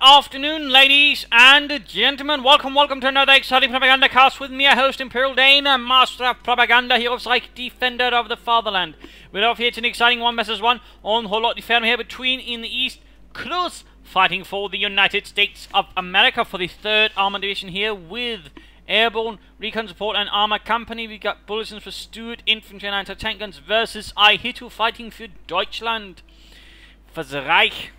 afternoon, ladies and gentlemen. Welcome to another exciting Propagandacast with me, your host, Imperial Dane, Master of Propaganda, Heroes like Defender of the Fatherland. We're off here to an exciting 1 vs 1 on Holot Fair here between, in the east, Cruz fighting for the United States of America for the 3rd Armored Division here with Airborne, Recon Support and Armor Company. We got bulletins for Stuart Infantry and Anti-Tank Guns versus Ihitto fighting for Deutschland. For the Reich.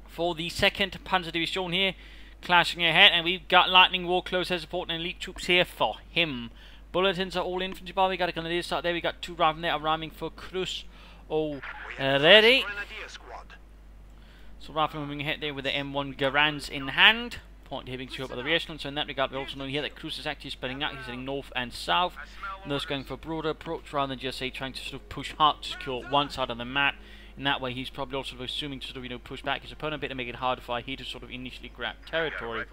For the 2nd Panzer Division here, clashing ahead, and we've got Lightning War close air support and elite troops here for him. Bulletins are all infantry bar. We got a Grenadier start there. We got 2 riflemen there arriving for Cruz already. So riflemen moving ahead there with the M1 Garands in hand. Point here being two up by the rear echelon. So in that regard, we also know here that Cruz is actually spreading out. He's heading north and south. And those going for a broader approach rather than just say trying to sort of push hard to secure one side of the map. In that way, he's probably also assuming to sort of, push back his opponent a bit to make it harder for Ahitu to sort of initially grab territory.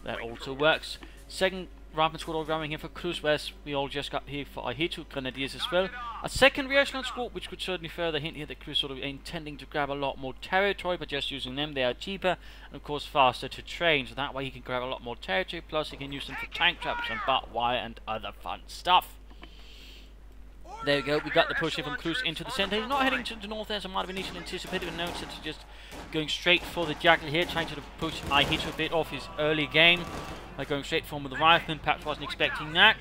That also works. 2nd Rifleman Squad all arriving here for Cruz, whereas we all just got here for Ahitu, Grenadiers as well. A 2nd Rear Echelon Squad, which could certainly further hint here that Cruz sort of intending to grab a lot more territory, but just using them, they are cheaper and of course faster to train. So that way he can grab a lot more territory, plus he can use them for tank traps and barbed wire and other fun stuff. There we go, we got the push here from Cruz into the centre. He's not heading to the north as I might have initially anticipated, but no, instead of just going straight for the Jackal here, trying to push Ihitto a bit off his early game by going straight for him with the rifleman. Perhaps wasn't expecting that.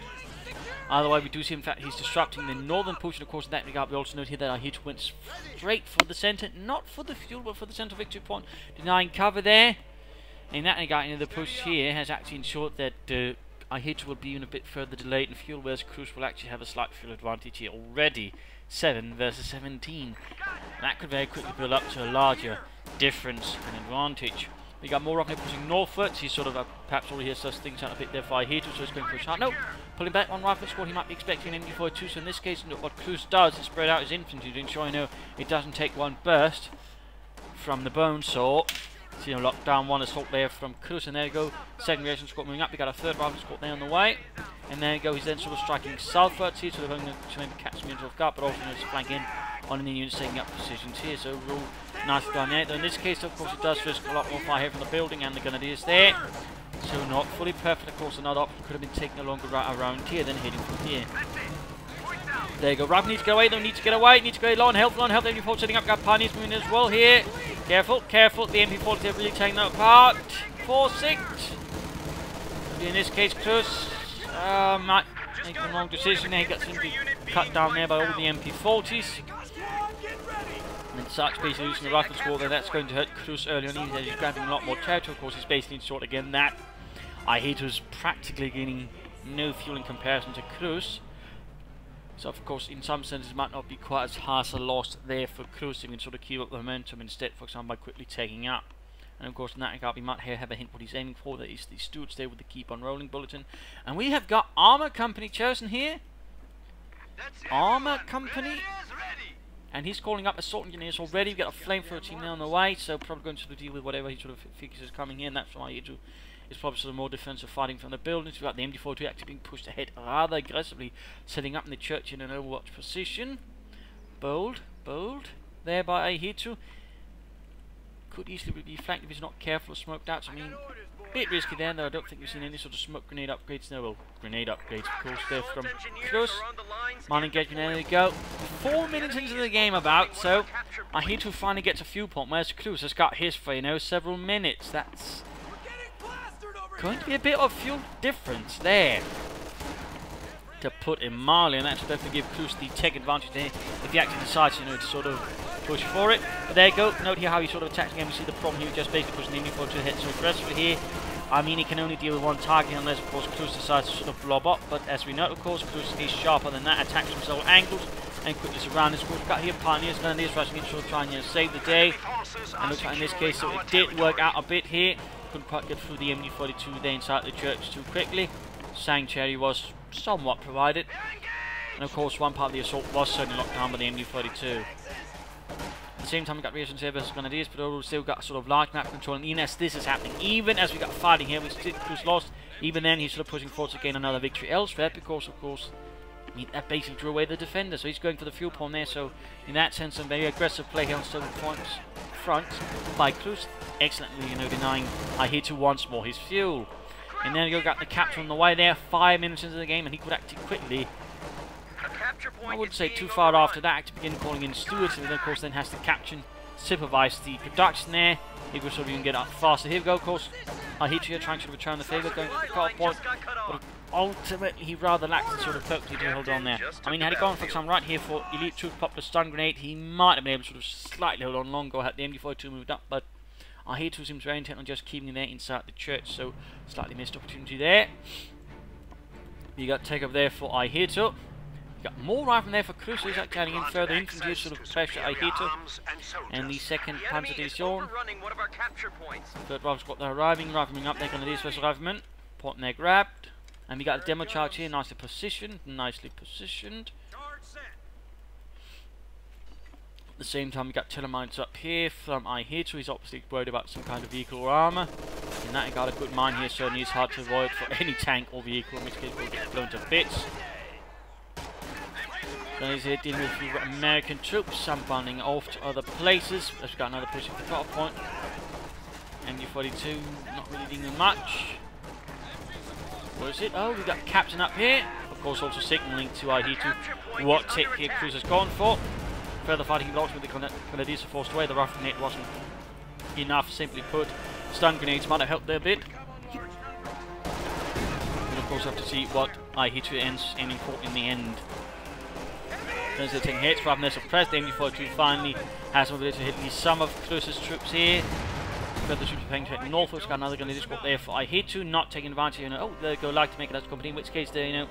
Either way, we do see in fact he's disrupting the northern push, and of course in that regard we also note here that Ihitto went straight for the centre, not for the fuel but for the central victory point, denying cover there. In that regard, the push here has actually ensured that Ihitto will be even a bit further delayed in fuel, whereas Cruz will actually have a slight fuel advantage here already. 7 versus 17. That could very quickly build up to a larger difference and advantage. We got more Rocket pushing northwards. He's sort of perhaps already here suss things out a bit there for Ihitto, so he's going for a shot. No, pulling back on Rifle Squad. He might be expecting an MG42, so in this case what Cruz does is spread out his infantry to ensure it doesn't take one burst from the bone saw. See him lock down one assault there from Cruz, and there you go. 2nd Reaction Squad moving up. We got a 3rd Rifle Squad there on the way, and there you go. He's then sort of striking southwards here, sort of going to maybe catch me into off guard, but also flank in on the units taking up positions here. So overall, nice done there. Though in this case, of course, it does risk a lot more fire here from the building, and the Grenadiers there. So not fully perfect. Of course, another option could have been taking a longer route around here than heading from here. There you go. Rifle needs to get away. Don't need to get away. Needs to go low on health. Low on health. The MP4 setting up. Got Pioneers moving as well here. Careful, careful. The MP4 is really taking that apart. 4-6. In this case, Cruz might make the wrong decision there. He got simply cut down there by all the MP40s. And such basically using the Rifle Squad there. That's going to hurt Cruz early on. He's grabbing a lot more territory. Of course, he's basically short again that Ihitto's practically gaining no fuel in comparison to Cruz. So of course in some senses it might not be quite as harsh a loss there for Cruz. He can sort of keep up the momentum instead, for example, by quickly taking up. And of course in that regard we might here have a hint what he's aiming for. That is the Stuarts there with the keep on rolling bulletin. And we have got Armor Company chosen here. Armor Company. And he's calling up assault engineers already. We've got a flamethrower team there on the way, so probably going to deal with whatever he sort of figures is coming in. That's why Ahitu is probably sort of more defensive fighting from the buildings. We've got the MD42 actually being pushed ahead rather aggressively, setting up in the church in an overwatch position. Bold, bold, there by Ahitu. Could easily be flanked if he's not careful or smoked out. So, I mean, a bit risky there, though I don't think we've seen any sort of smoke grenade upgrades. No, well, grenade upgrades, of course, there from Cruz. Mine engagement, there we go. 4 minutes into the game about, so Ahitu finally gets a few point, whereas Cruz has got his for, several minutes. That's going to be a bit of fuel difference there, to put it mildly, and that should definitely give Cruz the tech advantage there if he actually decides, to sort of push for it. But there you go. Note here how he sort of attacks again. We see the problem here, just basically pushing the MD4 to the head so aggressively here. I mean, he can only deal with one target unless, of course, Cruz decides to sort of blob up. But as we know, of course, Cruz is sharper than that, attacks from several angles and quickly surrounds. Of course, we've got here Pioneers, Grenadiers rushing in to try and save the day. And looks like in this case, so it did work out a bit here. Couldn't quite get through the MD42 there inside the church too quickly. Sanctuary was somewhat provided. And of course, one part of the assault was certainly locked down by the MD42. At the same time, we got reactions here versus Grenadiers, but overall still got sort of large map control. And even as this is happening, even as we got fighting here, we still Cruz lost. Even then, he's sort of pushing forward to gain another victory elsewhere, because of course, that basically drew away the defender. So he's going for the fuel pond there. So in that sense, a very aggressive play here on several points front by Cruz, excellently, denying Ahito once more his fuel. And then you got the capture on the way there, 5 minutes into the game, and he could actually quickly, I wouldn't say too far after that, to begin calling in stewards, and then of course then has to capture and supervise the production there. He will sort of even get up faster. Here we go, of course, Ahito trying to return the favour, going for the cut point, but ultimately he rather lacks the sort of focus to hold on there. I mean, had he gone for some right here for Ihitto to pop the stun grenade, he might have been able to sort of slightly hold on longer had the MD42 moved up, but Ahito seems very intent on just keeping him there inside the church, so slightly missed opportunity there. You got take up there for Ahito. You got more riflemen there for Cruz, who's actually adding in further infantry to sort of pressure Ahito. And the second Panzer Division. Third rifle's got the riflemen up there, gonna do special riflemen. Point there grabbed. And we got a demo charge here, nicely positioned. At the same time, we got telemines up here from Ihitto. He's obviously worried about some kind of vehicle or armor. In that regard, a good mine here certainly is hard to avoid for any tank or vehicle, in which case we'll get blown to bits. So he's here dealing with a few American troops, some running off to other places. We've got another push at the cut point. MD42 not really doing much. What is it? Oh, we've got Captain up here. Of course, also signaling to Ihitto what tip here Cruz has gone for. Further fighting blocks with the Grenadiers are forced away. The rifle grenade wasn't enough, simply put. Stun grenades might have helped there a bit. We'll of course have to see what Ihitto ends aiming for in the end. As they're taking hits, rather than suppressed, the MD42 finally has some ability to hit at least some of Cruz's troops here. Further troops are paying to northwards. Got another Grenadier squad there for Ihitto, not taking advantage. Oh, there go, like to make it as a company, in which case they,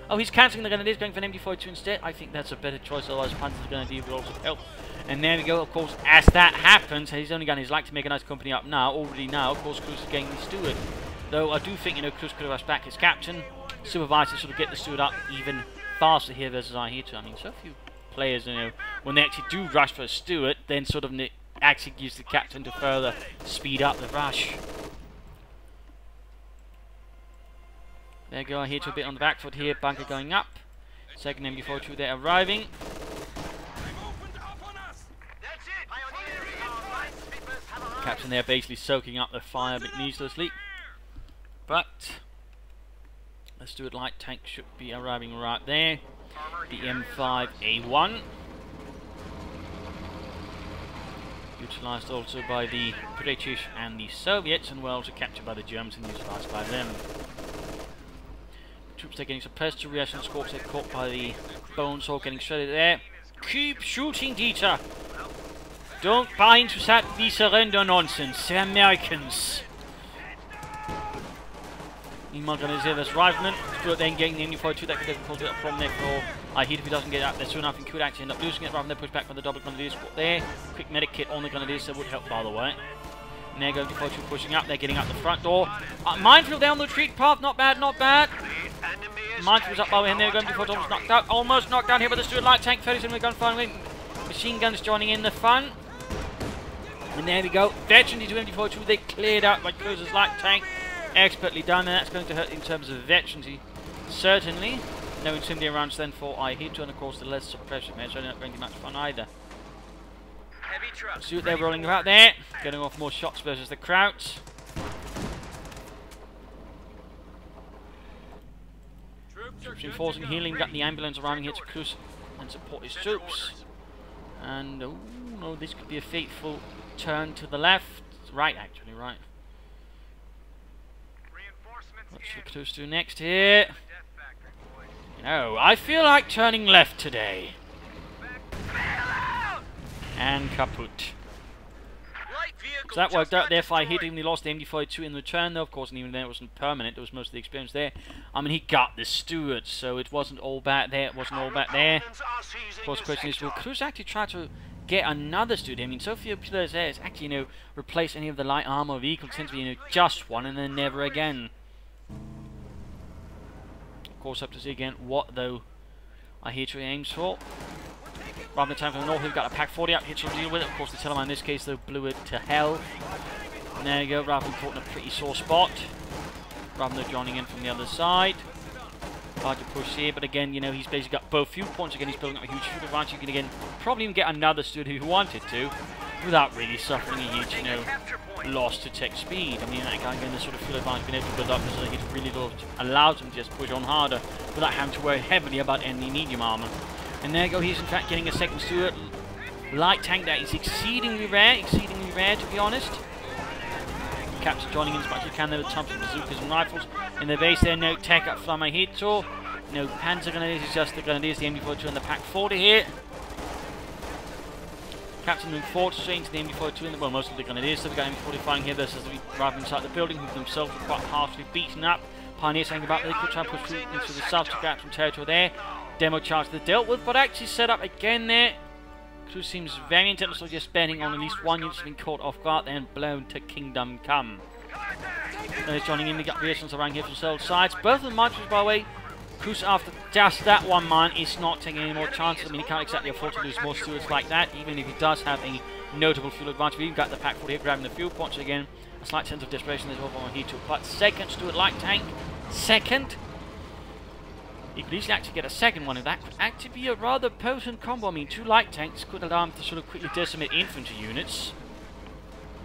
oh, he's cancelling the Grenadiers, going for an MD42 instead. I think that's a better choice, otherwise Panzer Grenadier will also help. And there we go, of course, as that happens, his only gun is like to make a nice company up now, already now, of course, Cruz is getting the steward. Though I do think, Cruz could have rushed back his captain, supervised to sort of get the steward up even faster here versus Ihitto. I mean, so few players, when they actually do rush for a steward, then sort of actually use the captain to further speed up the rush. There you go, Ahitto a bit on the back foot here, bunker going up. Second MD42 there arriving. Captain there basically soaking up the fire a bit needlessly. But let's do it, light tank should be arriving right there. The M5A1. Utilised also by the British and the Soviets, and well also captured by the Germans and utilised by them. Troops are getting suppressed, two reaction squads are caught by the bones, all getting shredded there. Keep shooting, Dieter! Don't buy into that we surrender nonsense, they're Americans. Meanwhile, going to see this rifleman, Stuart then getting the MD42, that could have caused a problem there for Ihitto if he doesn't get out there soon enough, and could actually end up losing it, rather than push back by the double Grenadier squad there. Quick medic kit on the Grenadiers, so would help by the way. And there goes MD42 pushing up, they're getting out the front door. Minefield down the retreat path, not bad, not bad. Minefield's up by the way, and there goes MD42 knocked out, almost knocked down here by the Stuart light tank, 37 gunfire, machine guns joining in the fun. And there we go, veteran into MD42, they cleared out by Cruz's light tank. Expertly done, and that's going to hurt in terms of veterancy. Certainly. No incendiary rounds then for Ihitto, and of course the less suppression measure, not going to be much fun either. See what they're rolling about there. Getting off more shots versus the Krauts. Troops reinforcing, healing, got the ambulance arriving here to Cruz and support his troops. And, oh no, this could be a fateful turn to the left. Right, actually, right. What should Cruz do next here? I feel like turning left today. And kaput. So that worked out there for Ihitto, even he lost the MD42 in return though, of course, and even then it wasn't permanent, it was most of the experience there. I mean, he got the steward, so it wasn't all bad there, Of course, the question is, will Cruz actually try to get another steward? I mean, so few players there is actually, replace any of the light armor vehicles, tends to be, just one and then never again. Of course, up to see again what, though, Ihitto aims for. Rather than time for the north, we've got a Pack 40 up here to deal with it. Of course, the Telemann in this case, though, blew it to hell. And there you go, rather than caught in a pretty sore spot. Rather than joining in from the other side. Hard to push here, but again, he's basically got both viewpoints. Again, he's building up a huge shoot advantage. You can, again, probably even get another steward who wanted to. without really suffering a huge, loss to tech speed. I mean, that guy getting the sort of fuel advantage, being able to build up as he really allows him to just push on harder without having to worry heavily about enemy medium armor. And there you go, he's in fact getting a second Stuart light tank that is exceedingly rare to be honest. Captain joining in as much as he can there with Thompson bazookas and rifles. In the base there, no tech up from Ihitto. No panzer grenadiers, it's just the grenadiers, the MD-42 and the Pack 40 here. Captain moving forward straight into the MD-42 and well, most of the grenadiers, so we've got MD-40 firing here versus the arriving inside the building, who themselves were quite harshly beaten up. Pioneers hanging about, they could try and push through into the south to grab some territory there. Demo charge they're dealt with, but actually set up again there. Cruz seems very intent on just betting on at least one unit being caught off guard there and blown to Kingdom Come. There's joining in, we got reasons around here from several sides. Both of the marchers, by the way, Cruz after just that one mine is not taking any more chances. I mean, he can't exactly afford to lose more Stuarts like that, even if he does have a notable fuel advantage. We've got the Pack 40 here grabbing the fuel points again. A slight sense of desperation as well from Ahitu. But second Stuart light tank, second. He could easily actually get a second one, and that could actually be a rather potent combo. I mean, 2 light tanks could allow him to sort of quickly decimate infantry units.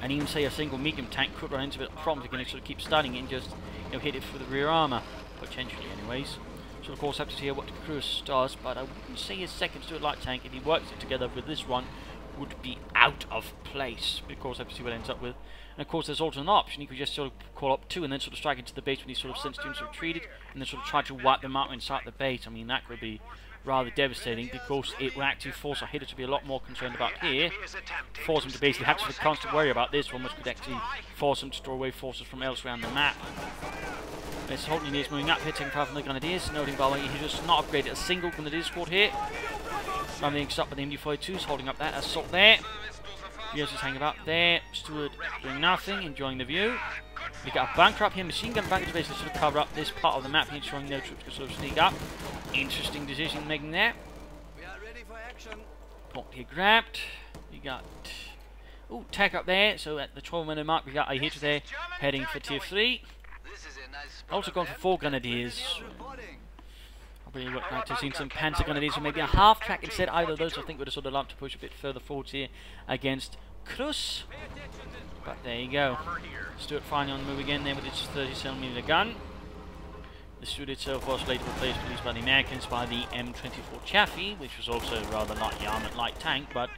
And even say a single medium tank could run into it problems again and sort of keep stunning it and just hit it for the rear armor. Potentially anyways. So of course have to hear what Cruz does, but I wouldn't say his second Stuart light tank, if he works it together with this one, would be out of place. But of course have to see what it ends up with. And of course there's also an option, he could just sort of call up 2 and then sort of strike into the base when he sort of sensed units retreated, and then sort of try to wipe them out inside the base. I mean, that could be rather devastating, because it will actually force Ahitu to be a lot more concerned about here, force him to basically have to constant worry about this one, which could actually force him to draw away forces from elsewhere on the map. This holding is moving up here, taking fire from the Grenadiers, noting by the way he just not upgraded a single Grenadier squad here. Running up with the MD-42s, holding up that assault there. Rios is hanging about there, Stuart doing nothing, enjoying the view. We got a bunker up here, machine gun bunker to basically sort of cover up this part of the map, ensuring no troops can sort of sneak up. Interesting decision making there. We are ready for action. Point here grabbed. We got tech up there, so at the 12-minute mark we got Ihitto there heading for tier 3. Also gone for 4 Grenadiers. I really would like to have seen some Panzer Grenadiers or maybe a half track instead. Either of those I think would have sort of loved to push a bit further forward here against Cruz. But there you go. Stuart finally on the move again there with its 37mm gun. The Stuart itself was later replaced, at least by the Americans, by the M24 Chaffee, which was also a rather lightly armoured light tank, but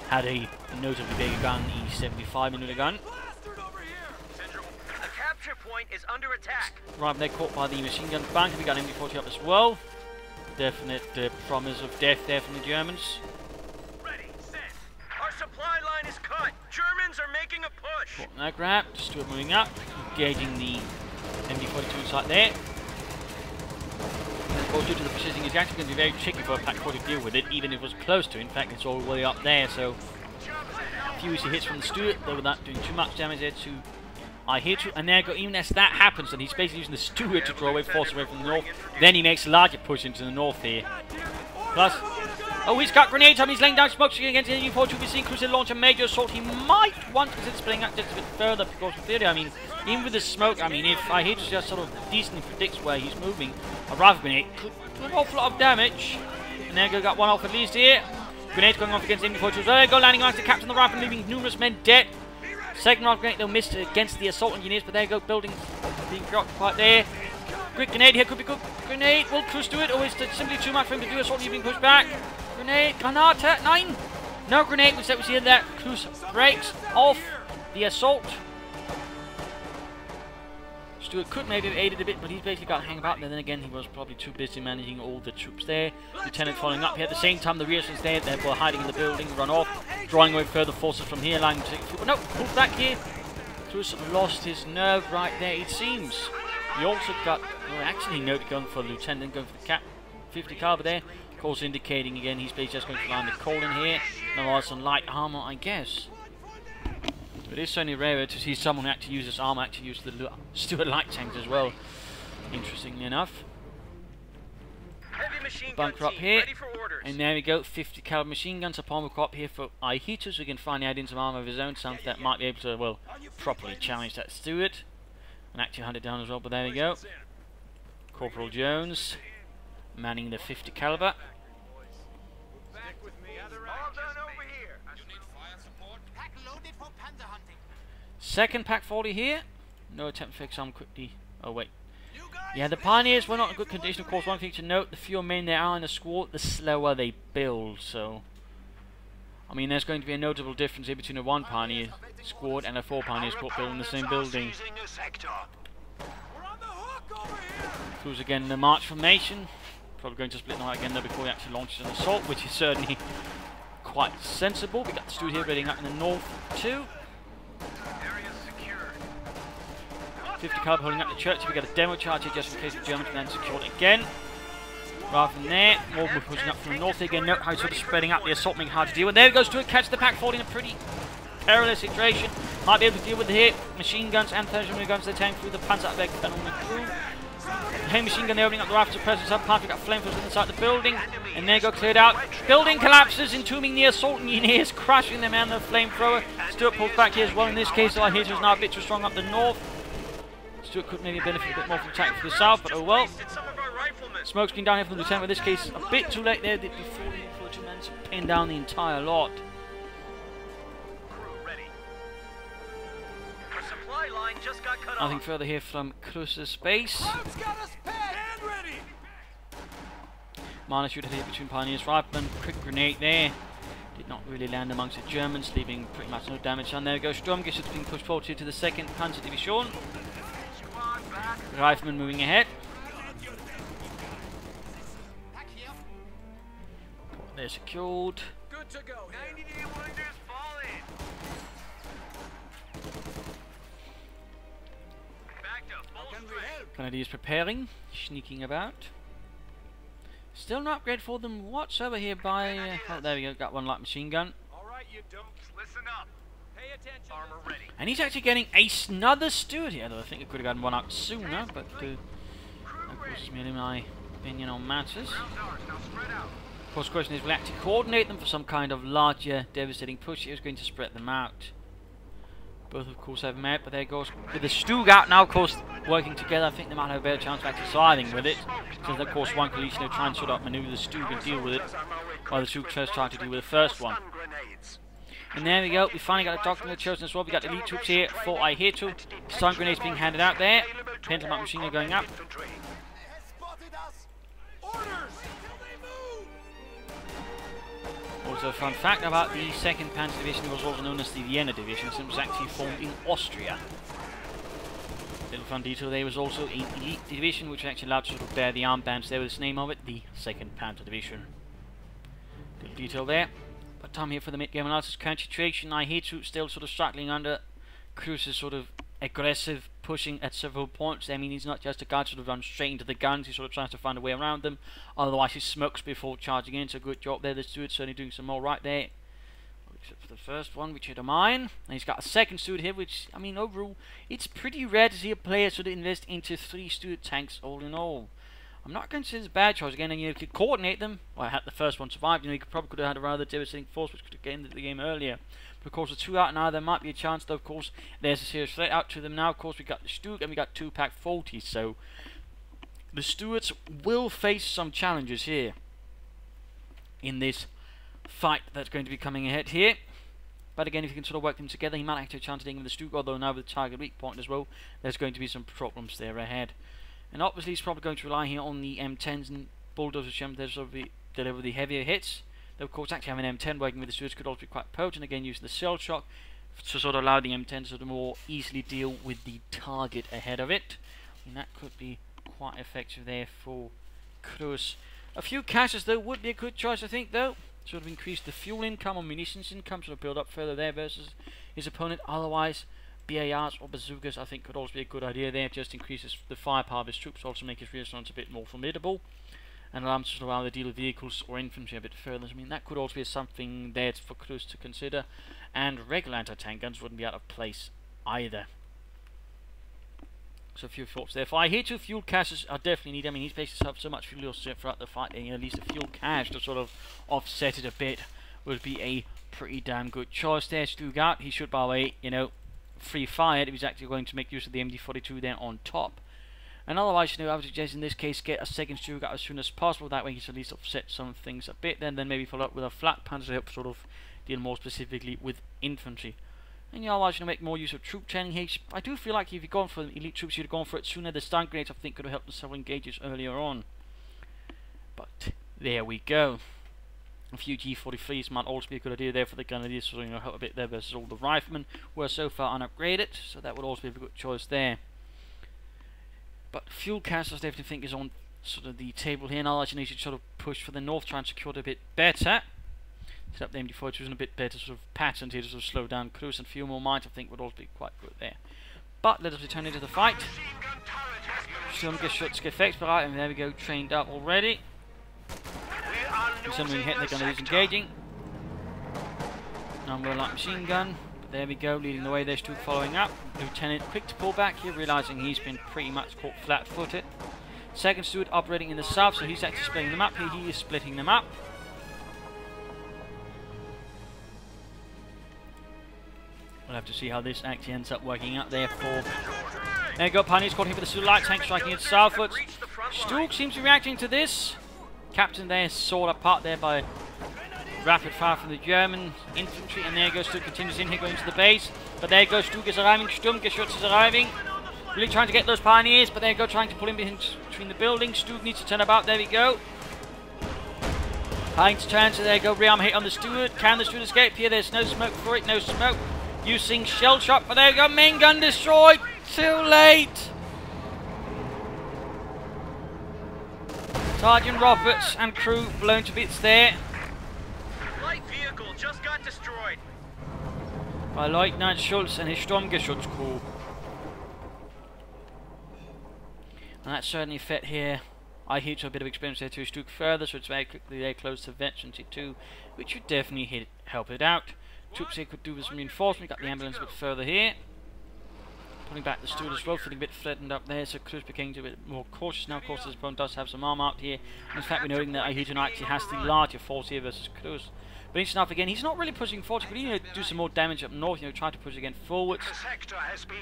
had a notably bigger gun, the 75mm gun. The capture point is under attack. Right, they're caught by the machine gun bunker. We got MD-40 up as well. Definite promise of death there from the Germans. Ready, set. Our supply line is cut. Germans are making a push. Caught that grab. Stuart moving up, engaging the MD-42 site there. And of course, due to the positioning, it's actually going to be very tricky for a Pack 40 to deal with it, even if it was close to. In fact, it's all the way up there, so a few easy hits from the Stuart, though without doing too much damage there to Ihitto. And there you go, even as that happens, and he's basically using the Stuart to draw away force away from the north, then he makes a larger push into the north here. Plus, he's got grenades on, he's laying down smoke against the MD-42. We've seen Cruz launch a major assault. He might want to consider splitting up just a bit further, because in theory, I mean, even with the smoke, I mean, if Ihitto just sort of decently predicts where he's moving, a rifle grenade could do an awful lot of damage. And there you go, got one off at least here. Grenades going off against the MD-42. There you go, landing amongst the captain of the rifle, leaving numerous men dead. Second round grenade, though, missed against the assault engineers, but there you go, buildings being preoccupied there. Quick grenade here, could be good. Grenade, will Cruz do it, or is it simply too much for him to do? Assault being pushed back. Grenade, Granata, 9. No grenade, we see that Cruz breaks off the assault. Stuart could maybe have aided a bit, but he's basically got to hang about there. Then again, he was probably too busy managing all the troops there. Lieutenant following up here. At the same time, the Rearsen's there. They were hiding in the building, run off, drawing away further forces from here. Lying to no, pulled back here. Cruz lost his nerve right there, it seems. He also got, well, actually noted going for the Lieutenant, going for the Cap 50 caliber there. Of course, indicating again he's basically just going to line the coal in here. No some light armor, I guess. It is certainly rarer to see someone who actually uses armor actually use the Stuart light tanks as well. Interestingly enough. Bunker up here, and there we go. 50 caliber machine guns upon we'll go up here for Ihitto, so we can finally add in some armor of his own, something that might be able to, well, properly challenge that Stuart, and actually hunt it down as well. But there we go. Corporal Jones manning the 50 caliber. Second pack 40 here. No attempt to fix some quickly. Oh wait. Yeah, the Pioneers were not in good condition. Of course, one thing to note, the fewer men there are in a squad, the slower they build. So, I mean, there's going to be a notable difference here between a 1 Pioneer squad and a 4 Pioneer squad built in the same building. Cruz again in the march formation. Probably going to split them out again though before he actually launches an assault, which is certainly quite sensible. We got the Steward here building up in the north too. 50 caliber holding up the church. We got a demo charge here just in case the Germans can then secure it again. Rather than there, more we're pushing up from the north again. Note how he's sort of spreading out the assault, making hard to deal with. There he goes to it, catch the pack 40 in a pretty perilous situation. Might be able to deal with it here. Machine guns and 30mm guns, they're tearing through the Panzerabwehr on the crew. Heavy machine gun, they're opening up the rafters of presence up past. We've got flamethrowers inside the building. And there you go, cleared out. Building collapses, entombing the assault engineers, crashing them and the flamethrower. Stuart pulls back here as well. In this case, Ihitto is now a bit too strong up the north. Stuart could maybe benefit a bit more from attacking from the south, but oh well. Smoke screen down here from the lieutenant, but in this case, a bit too late there. They'd be falling for the 2 men to pin down the entire lot. Nothing further here from Cruzz's base. Minor shooter here between Pioneers, Riflemen. Quick grenade there. Did not really land amongst the Germans, leaving pretty much no damage. And there goes Sturm. Guess it's being pushed forward here to the 2nd Panzer Division. Riflemen moving ahead. They're secured. Good to go. 90-day wonders falling. Grenadiers preparing, sneaking about. Still no upgrade for them whatsoever here by... oh, there we go, got one light machine gun. Alright, you dumps, listen up. Pay attention. Armor ready. And he's actually getting another Steward here, though I think I could have gotten one out sooner, but of course it's merely my opinion on matters. Of course, the question is, will actually coordinate them for some kind of larger, devastating push? He was going to spread them out. Both, of course, have met, but there goes with the Stugart now, of course, working together. I think they might have a better chance of actually siding with it. Since, of course, one could each try and sort of maneuver the Stug and deal with it, while the Stug first tried to deal with the first one. And there we go. We finally got a doctrine of the chosen as well. We got elite troops here for Ihitto. Stun grenades being handed out there. Pentiment machine gun going up. Also, a fun fact about the 2nd Panzer Division, it was also known as the Vienna Division, since it was actually formed in Austria. Little fun detail, there was also an elite division which actually allowed to sort of bear the armbands there with the name of it, the 2nd Panzer Division. Little detail there. But time here for the mid-game analysis. Current situation, Ihitto still sort of struggling under Cruz's sort of aggressive pushing at several points. I mean, he's not just a guy sort of runs straight into the guns, he sort of tries to find a way around them. Otherwise he smokes before charging in, so good job there. The Steward certainly doing some more right there. Except for the first one, which hit a mine. And he's got a 2nd Steward here, which, I mean, overall, it's pretty rare to see a player sort of invest into 3 Steward tanks all in all. I'm not going to say it's a bad choice again, and you could coordinate them. Well, had the first one survived, you know, you probably could have had a rather devastating force which could have ended the game earlier. But of course, with 2 out now, there might be a chance, though, of course, there's a serious threat out to them now. Of course, we got the Stug and we got 2 pack 40s, so the Stewards will face some challenges here in this fight that's going to be coming ahead here. But again, if you can sort of work them together, he might actually have a chance of taking the Stug, although now with the target weak point as well, there's going to be some problems there ahead. And obviously he's probably going to rely here on the M10s and bulldozers to sort of deliver the heavier hits. Though of course actually having an M10 working with the Stewards could also be quite potent, again using the cell shock to sort of allow the M10 to sort of more easily deal with the target ahead of it. And that could be quite effective there for Cruz. A few caches though would be a good choice, I think, though. Sort of increase the fuel income or munitions income, sort of build up further there versus his opponent. Otherwise, BARs or bazookas I think could also be a good idea there. Just increases the firepower of his troops, also make his resistance a bit more formidable, and allow him to allow the deal with vehicles or infantry a bit further. I mean, that could also be something there for Cruz to consider. And regular anti-tank guns wouldn't be out of place either. So a few thoughts there. For Ahitu, fuel caches are definitely needed. I mean, he's basically himself so much fuel throughout the fight, and at least a fuel cache to sort of offset it a bit would be a pretty damn good choice there. Stugart, he should, by the way, you know, free fired if he's actually going to make use of the MD42 there on top. And otherwise, you know, I would suggest in this case get a 2nd Stugart as soon as possible. That way he's at least offset some things a bit. Then maybe follow up with a flat panzer to help sort of deal more specifically with infantry. And you are going to make more use of troop training here. I do feel like if you'd gone for the elite troops, you'd have gone for it sooner. The stun grenades, I think, could have helped in several engages earlier on. But there we go. A few G43s might also be a good idea there for the Grenadiers, so help a bit there versus all the Riflemen, who are so far unupgraded. So that would also be a good choice there. But fuel canisters, I definitely think, is on sort of the table here. Now that you need to sort of push for the north, try and secure it a bit better. Set up the MD42s in a bit better sort of pattern here to sort of slow down Cruz, and a few more mines I think would also be quite good there. But let us return into the fight. Still get shots, get effects, but right, and there we go, trained up already. Something hit, they're going to use engaging. Number light machine gun. But there we go, leading the way there, Stuke following up. Lieutenant quick to pull back here, realising he's been pretty much caught flat-footed. Second Steward operating in the south, so he's actually splitting them up here. He is splitting them up. We'll have to see how this actually ends up working out there for... There you go, Pioneers caught him with the Sioux light tank striking it southwards. Stuke seems to be reacting to this. Captain there sawed apart there by rapid fire from the German infantry, and there goes Stuke, continues in here going to the base. But there goes Stuke is arriving, Sturmgeschütz is arriving. Really trying to get those Pioneers, but there you go, trying to pull him between the buildings. Stuke needs to turn about, there we go. Trying to turn, so there you go, rearm hit on the Steward. Can the Steward escape here? There's no smoke for it, no smoke. Using shell shot, but there you go, main gun destroyed. Too late. Sergeant Roberts and crew blown to bits there. Light vehicle just got destroyed. By Lieutenant Schultz and his Sturmgeschütz crew. And that certainly fit here. Ihitto a bit of experience there to Stuke further, so it's very quickly there close to Veterancy 2, which should definitely help it out. Troops here could do with some reinforcement. Got the ambulance a bit further here. Pulling back the Steward as well, feeling a bit flattened up there, so Cruz became a bit more cautious now. Of course, this opponent does have some arm out here. And in fact, we're knowing that Ihitto actually has the larger force here versus Cruz. But interesting enough, again, he's not really pushing forward. He could do some more damage up north, try to push again forwards.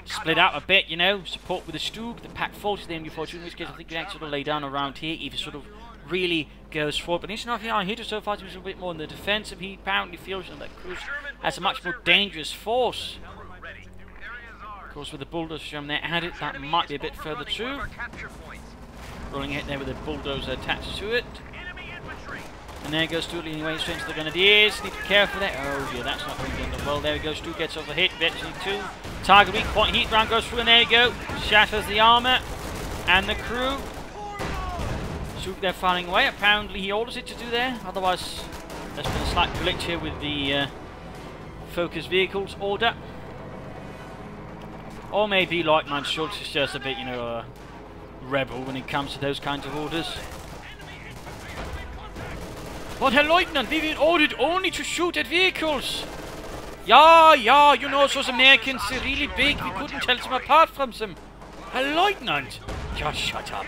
Split out a bit, support with the Stuke, the Pack 40, the MD42, in which case I think we actually sort of lay down around here if he sort of really goes forward. But interesting enough, Ihitto so far seems a bit more in the defensive. He apparently feels that Cruz has a much more dangerous force. Of course, with the bulldozer from there added, that might be a bit further true. Rolling ahead there with the bulldozer attached to it. And there goes Stu leading away straight to the Grenadiers. Need to be careful there. Oh yeah, that's not really done well. There we go, Stu gets over hit. Veteran 2. Target weak point heat round goes through, and there you go. Shatters the armour. And the crew. Stu there firing away. Apparently he orders it to do there. Otherwise, there's been a slight glitch here with the focus vehicles order. Or maybe Lieutenant Schultz is just a bit, a rebel when it comes to those kinds of orders. But Herr Lieutenant, we've been ordered only to shoot at vehicles. Yeah, those Americans are really big. We couldn't tell them apart from them. Herr Lieutenant, just shut up.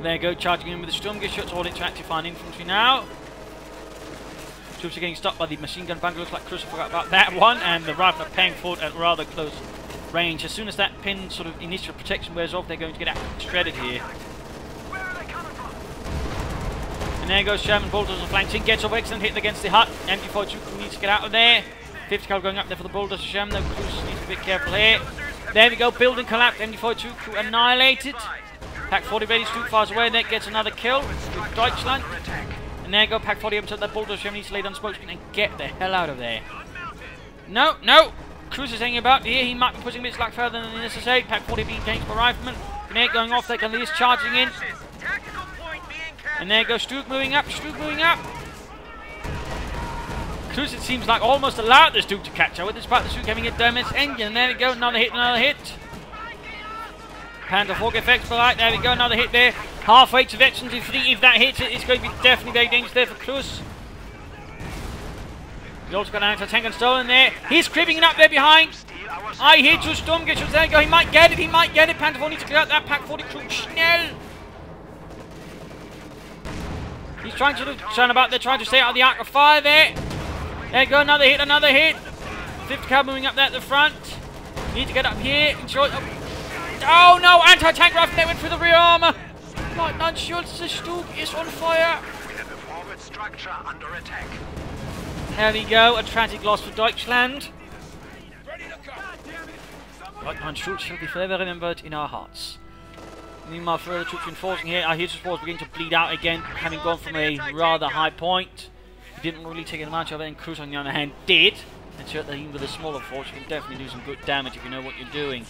There you go, charging in with the Sturmgeschütz, all interactive fine infantry now. Troops are getting stopped by the machine gun bunker. Looks like Cruz forgot about that one, and the rifle are paying for it at rather close range. As soon as that pin sort of initial protection wears off, they're going to get shredded here. And there goes Sherman bulldozer flanking, gets over excellent hit against the hut. MD42 needs to get out of there. 50 cal going up there for the bulldozer Sherman, though Cruz needs to be a bit careful here. There we go, building collapsed, MD42 crew annihilated. Pack 40 ready, Stuke fires away, and that gets another kill with Deutschland. And there you go, Pack 40 up to that bulldozer Sherman needs to lay down smoke screen and get the hell out of there. No! Cruz is hanging about here, he might be pushing a bit slack further than necessary. Pack 40 being changed by Rifleman. Grenade going off, they can least charging in. And there goes Stuke moving up, Cruz, it seems like, almost allowed the Stuke to catch up with, despite the Stuke having a damaged engine. And there we go, another hit. Panther 4 effects, right, there we go, another hit there. Halfway to Veterans, if that hits it, it's going to be definitely very dangerous there for Cruz. He's also got an anti-tank and stolen there. He's creeping up there behind. Ihitto, Sturmgeschütz, there you go, he might get it. Panther 4 needs to clear out that Pack 40 crew, schnell. He's trying to turn about there, trying to stay out of the arc of fire there. There you go, another hit. 50 cal moving up there at the front. Need to get up here. Oh no, anti-tank rifle, they went through the rear armour. Lieutenant Schultz, the Stuke is on fire. The forward structure under attack. There we go, a tragic loss for Deutschland. Leutnant Schulz shall be forever remembered in our hearts. Meanwhile, further troops reinforcing here. Ahitu's force beginning to bleed out again, having gone from a rather high point. He didn't really take advantage of it, and Cruz, on the other hand, did. And showed that even with a smaller force, you can definitely do some good damage if you know what you're doing.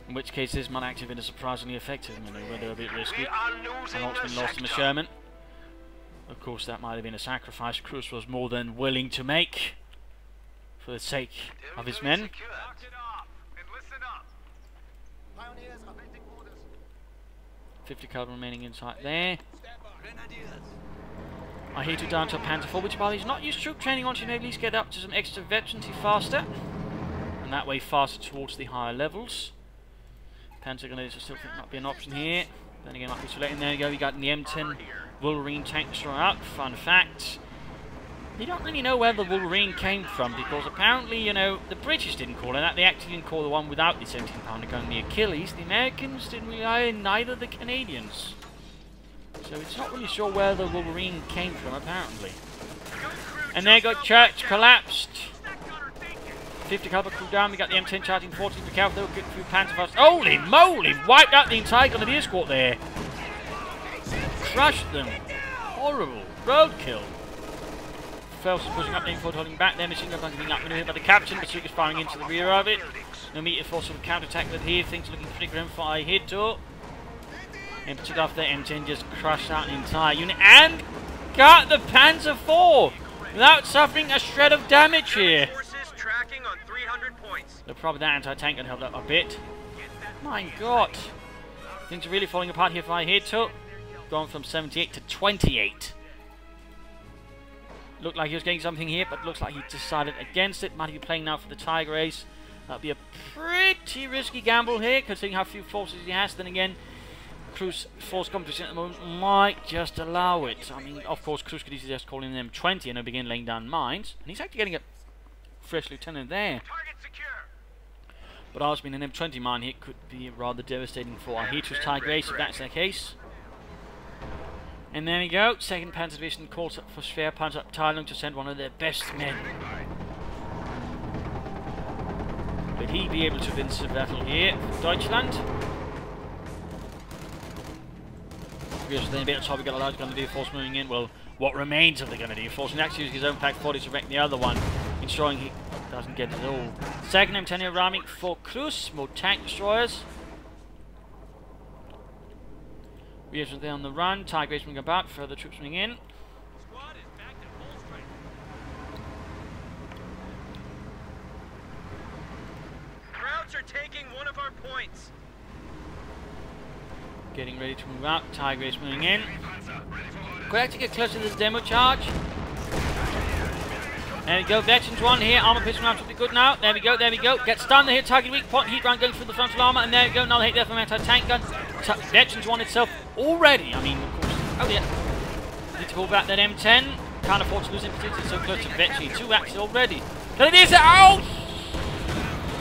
In which case, this might actually have been a surprisingly effective maneuver, though a bit risky. And ultimately lost him a Sherman. Of course, that might have been a sacrifice Cruz was more than willing to make for the sake of his men. 50 caliber remaining inside there. Ahitu down to a Panzer IV, which while he's not used troop training on, should at least get up to some extra veterancy faster. And that way faster towards the higher levels. Panzer grenades will still not be an option here. Then again, might be too late. And there you go, we got the M10 Wolverine tank destroyer out. Fun fact. You don't really know where the Wolverine came from, because apparently, you know, the British didn't call it that. They actually didn't call the one without the 17-pounder gun the Achilles. The Americans didn't rely on neither the Canadians. So it's not really sure where the Wolverine came from, apparently. And there got Church collapsed. 50 caliber crew down. We got the M10 charging 14. Be careful, they'll get through Panzer fast. Holy moly! Wiped out the entire Grenadier squad there. Crushed them. Horrible. Roadkill. Phelps is pushing up the info, holding back there. Machine gun being outmaneuvered by the captain. Basuka's firing into the rear of it. No meter force of counterattack with here. Things looking pretty grim for Ihitto. In particular, after the M10 just crushed out an entire unit and got the Panzer IV without suffering a shred of damage here. So probably that anti-tank gun helped out a bit. My God, things are really falling apart here for Ihitto. Going from 78 to 28. Looked like he was getting something here, but looks like he decided against it. Might be playing now for the Tiger Ace. That'll be a pretty risky gamble here, considering how few forces he has. Then again, Cruz force competition at the moment might just allow it. I mean, of course, Cruz could easily just call in an M20 and begin laying down mines. And he's actually getting a fresh lieutenant there. But ours being an M20 mine hit could be rather devastating for Ahitu's Tiger Ace if that's the case. And there we go, 2nd Panzer Division calls up for Schwerpanzerabteilung to send one of their best men. Will he be able to win the battle here for Deutschland? Because then a bit of time we got a large Grenadier force moving in. Well, what remains of the Grenadier force, and actually using his own Pack 40 to wreck the other one, ensuring he doesn't get it all. 2nd M10 arriving for Cruz, more tank destroyers. We are there on the run. Tiger Ace moving about. Further troops moving in. Krauts are taking one of our points. Getting ready to move out. Tiger Ace moving in. Could actually get close to this demo charge. There we go. Veterans one here. Armor pistol round should be good now. There we go. There we go. Get stunned. They hit target weak point. Heat round going through the frontal armor. And there we go. Another hit there from anti-tank gun. Veterans one itself already. I mean, of course. Oh yeah. Need to pull back that M10. Can't afford to lose in particular. So close to Veterans 2 actually already. But it is. Oh!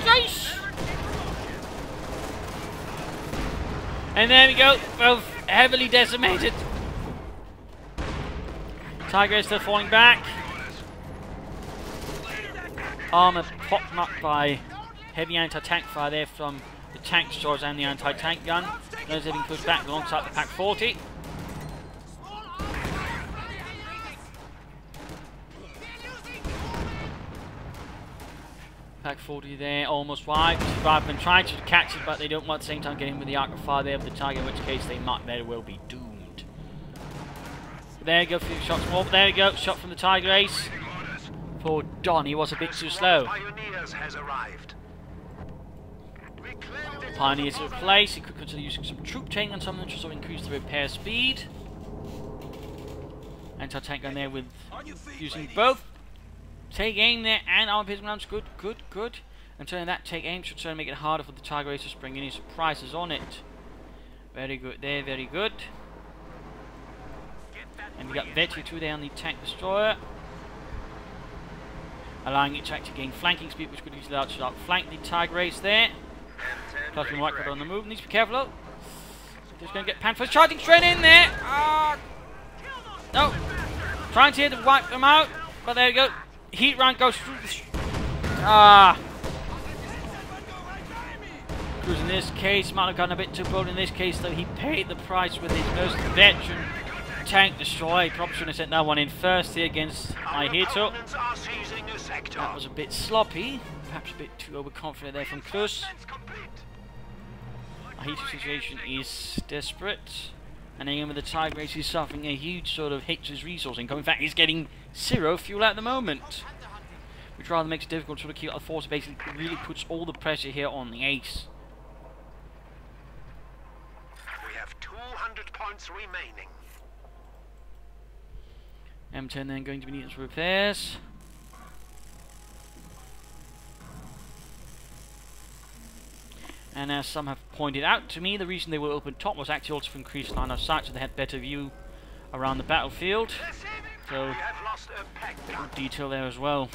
Nice! And there we go. Both heavily decimated. Tiger is still falling back. Armor popped up by heavy anti-tank fire there from the tank destroyers and the anti-tank gun. Those are being pushed back alongside the Pack 40. Pack 40 there, almost wiped. Rather than trying to catch it, but they don't want at the same time get him with the arc of fire there of the Tiger, in which case they might very well be doomed. But there you go, a few shots more. But there you go, shot from the Tiger Ace. Poor Don, he was a bit too slow. Pioneers in place. He could consider using some troop tank on something just to increase the repair speed. Anti-tank gun there with using both. Take aim there and armor piercing rounds. Good, good, good. And turning that take aim should certainly make it harder for the Tiger Ace to spring any surprises on it. Very good there, very good. And we got Vetri 2 there on the tank destroyer. Allowing it to actually gain flanking speed, which could easily outflank the Tiger Ace there. Plus being white on the move, needs to be careful though. Just going to get Panthers charging straight in there. No! Trying to wipe them out, but there you go. Heat round goes through the... Cruz in this case might have gotten a bit too bold in this case, though he paid the price with his most veteran tank destroy. Probably shouldn't have sent that one in first here against Ihitto. That was a bit sloppy, perhaps a bit too overconfident there from Cruz. Ahitu's situation is desperate, and again with the tide race he's suffering a huge sort of hit to his resource income. In fact, he's getting 0 fuel at the moment, which rather makes it difficult to sort of keep up the force. It basically really puts all the pressure here on the ace. We have 200 points remaining. M10 then going to be needing some repairs. And as some have pointed out to me, the reason they were open top was actually also for increased line of sight, so they had better view around the battlefield. So, good detail there as well.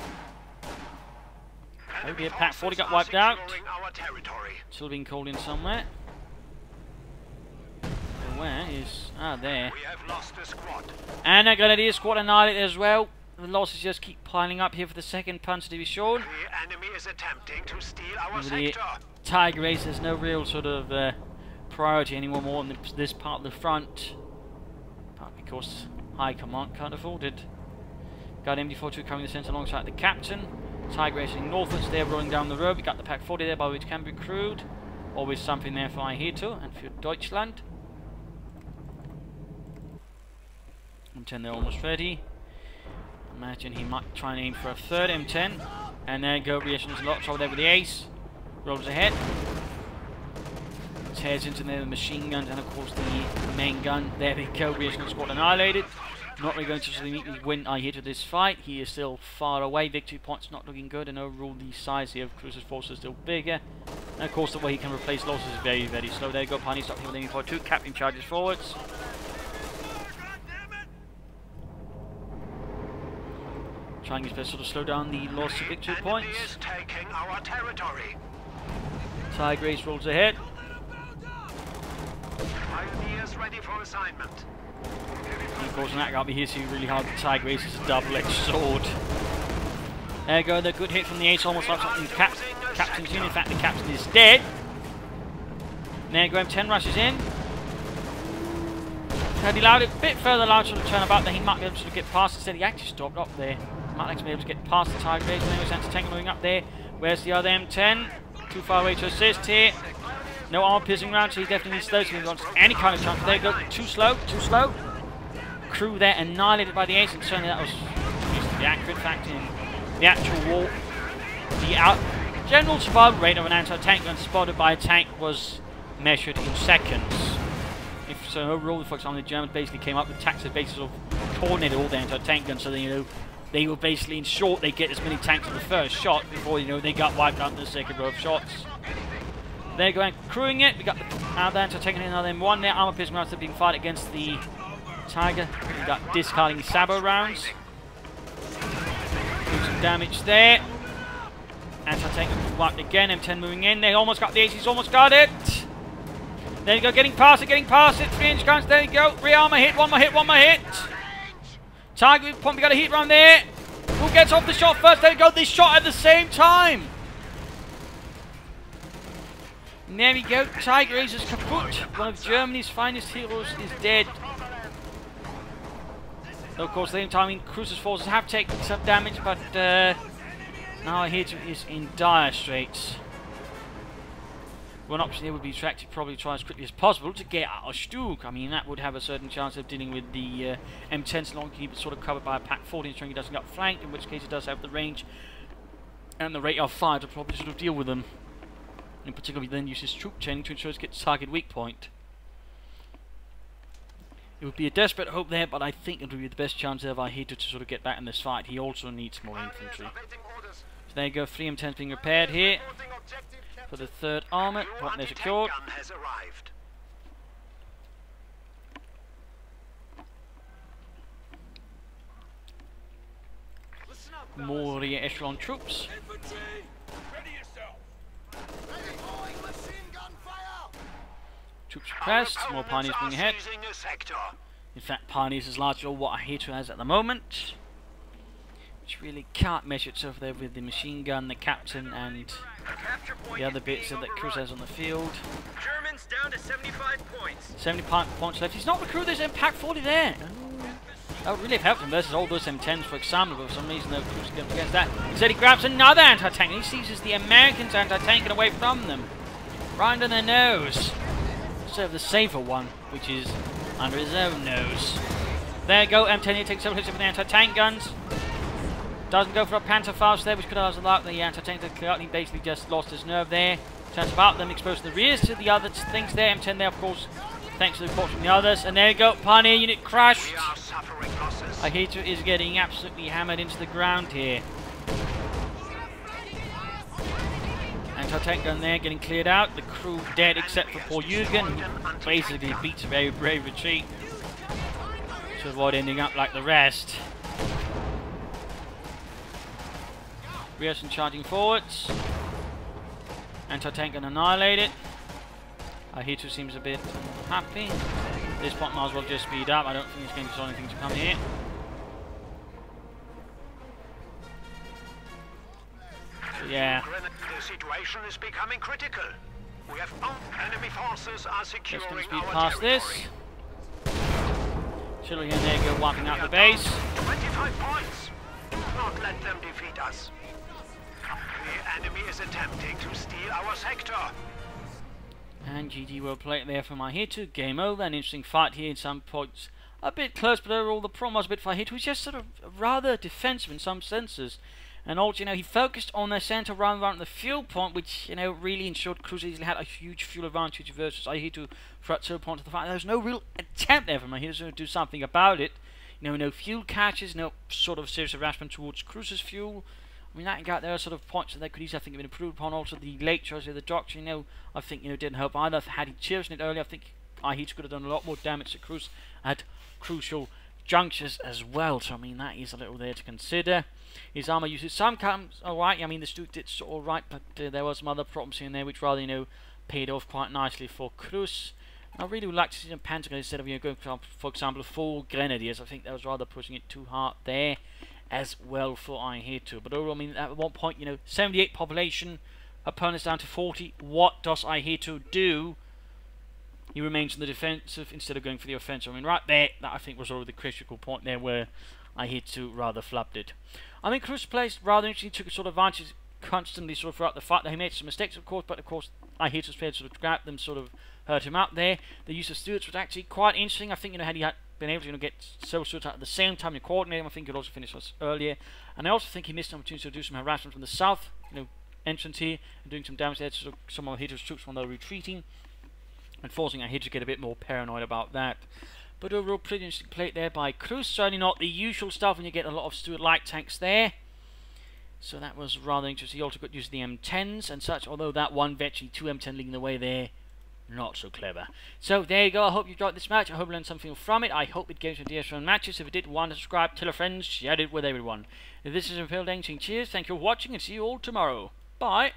Oh dear, Pack 40 got wiped out. Still being called in somewhere. Where is... ah, there. And a Grenadier squad annihilated as well. The losses just keep piling up here for the second punch to be shown. The enemy is attempting to steal our sector. Tiger Race, there's no real sort of priority anymore more on this part of the front. Partly because High Command can't afford it. Got MD42 coming the centre alongside the captain. Tiger racing northwards there, rolling down the road. We got the Pack 40 there, by which can be crewed. Always something there for Ihitto and for Deutschland. M10 they're almost ready. Imagine he might try and aim for a third M10. And there go, reactions a lot, trouble there with the ace. Rolls ahead. Tears into there the machine guns and of course the main gun. There they go, reactions squad annihilated. Not really going to really neatly win Ihitto this fight. He is still far away. Victory points not looking good, and overall the size here of Cruz's force is still bigger. And of course the way he can replace losses is very, very slow. There you go, Pioneer stop here with MD42. Captain charges forwards. Trying his best to sort of slow down the loss of victory points. Tiger Race rolls ahead. Pioneers ready for assignment. And of course, on that guy here, so really hard. The Tiger Race is a double-edged sword. There you go, the good hit from the ace, almost like something the captain's in. In fact, the captain is dead. There you go, M10 rushes in. Had he allowed it a bit further allowed to turn about, then he might be able to get past. Instead, he actually stopped up there. Might actually be able to get past the Tiger Race. Anyways, anti-tank moving up there. Where's the other M10? Too far away to assist here. No armor piercing round, so he definitely needs those. So he wants any kind of chance. There you go. Too slow, too slow. Crew there annihilated by the ace, and certainly that was the accurate fact in the actual war. The general survival rate of an anti-tank gun spotted by a tank was measured in seconds. If so, overall, for example, the Germans basically came up with tactics basis of coordinated all the anti-tank guns, so they were basically in short they get as many tanks in the first shot before they got wiped out in the second row of shots. They're going crewing it. We got the anti-tank in another M1 there. Armor piercing rounds are being fired against the Tiger. We got discarding Sabo rounds. Doing some damage there. Anti-tank wiped again. M10 moving in. They almost got the ace. He's almost got it. There you go, getting past it, 3-inch guns, there you go, re-armor hit, one more hit. Tiger, we got a heat round there. Who gets off the shot first? There you go, they shot at the same time. And there we go, Tiger Race is kaput. One of Germany's finest heroes is dead. Though of course, at the same time, Cruz's forces have taken some damage, but now Ahitu is in dire straits. One option here would be to actually probably try as quickly as possible to get out of Stug. I mean, that would have a certain chance of dealing with the M10 so long as keep it sort of covered by a Pack 40 ensuring he doesn't get flanked, in which case it does have the range and the rate of fire to probably sort of deal with them. In particular, he then uses troop chaining to ensure it gets target weak point. It would be a desperate hope there, but I think it would be the best chance of Ihitto to sort of get back in this fight. He also needs more infantry. So there you go, 3 M10s being repaired here. For the third armor, point there secured. More rear echelon troops. Troops pressed, more pioneers moving ahead. In fact, Pioneers is largely all what Ahitu has at the moment, which really can't measure itself there with the machine gun, the captain, and the other bits that Cruz has on the field. Germans down to 75 points. 75 points left. He's not recruited. There's Impact 40 there. That would really have helped him versus all those M10s, for example, but for some reason, though, Cruz goes against that. Instead, he grabs another anti-tank, and he seizes the Americans' anti-tank away from them. Right under their nose. Instead of the safer one, which is under his own nose. There you go, M10 here takes several hits with the anti-tank guns. Doesn't go for a Panzerfaust there, which could have allowed the anti-tank to clear out. He basically just lost his nerve there. Turns about them, exposed the rears to the other things there. M10 there, of course, thanks to the report from the others. And there you go, Pioneer unit crushed. Ihitto is getting absolutely hammered into the ground here. Anti-tank gun there, getting cleared out. The crew dead except for poor Jürgen, who basically beats a very brave retreat to avoid ending up like the rest. Rierson charging forwards. Anti-tank gun annihilated. Ahitu seems a bit unhappy. At this point, might as well just speed up. I don't think he's going to saw anything to come here. So, yeah. The situation is becoming critical. We have enemy forces are securing Just going to speed our past territory. this. Chilling in there, go wiping out the base. 25 points. Do not let them defeat us. The enemy is attempting to steal our sector. And GG well played there from Ihitto. Game over. An interesting fight here in some points. A bit close, but overall the problem was a bit for Ihitto. He's just sort of rather defensive in some senses. And also, you know, he focused on the center rather than the fuel point, which, you know, really ensured Cruz easily had a huge fuel advantage versus Ihitto throughout so point to the fight. There was no real attempt there from Ihitto to do something about it. You know, no fuel catches, no sort of serious harassment towards Cruz's fuel. I mean, that got there are sort of points that they could easily, I think, have been improved upon. Also, the late choice of the doctor, you know, I think, you know, didn't help either. Had he chosen it earlier, I think Ihitto could have done a lot more damage to Cruz at crucial junctures as well. So, I mean, that is a little there to consider. His armor uses some comes alright. I mean, the Stuke did alright, but there was some other problems in there which rather, you know, paid off quite nicely for Cruz. I really would like to see some Pentagon instead of, you know, going for example, full Grenadiers. I think that was rather pushing it too hard there as well for Ihitto. But overall, I mean, at one point, you know, 78 population, opponents down to 40. What does Ihitto do? He remains in the defensive instead of going for the offensive. I mean, right there, that I think was already the critical point there where Ihitto rather flubbed it. I mean, Cruz plays rather interesting, took a sort of advantage constantly sort of throughout the fight. He made some mistakes, of course, but of course, Ihitto's players sort of grabbed them, sort of hurt him out there. The use of Stuarts was actually quite interesting. I think, you know, had he been able to, you know, get several Stuarts out at the same time and coordinate them, I think he could also finish us earlier. And I also think he missed an opportunity to do some harassment from the south, you know, entrance here, and doing some damage there to sort of some of Ihitto's troops when they were retreating, and forcing Ihitto to get a bit more paranoid about that. But overall, pretty interesting play there by Cruz. Certainly not the usual stuff when you get a lot of Stuart light tanks there. So that was rather interesting. He also got used to the M10s and such, although that one virtually 2 M10 leading the way there, not so clever. So there you go. I hope you enjoyed this match. I hope you learned something from it. I hope it gave you ideas from matches. If it did, want to subscribe, tell a friend, share it with everyone. If this is Imperial Dane saying cheers, thank you for watching, and see you all tomorrow. Bye.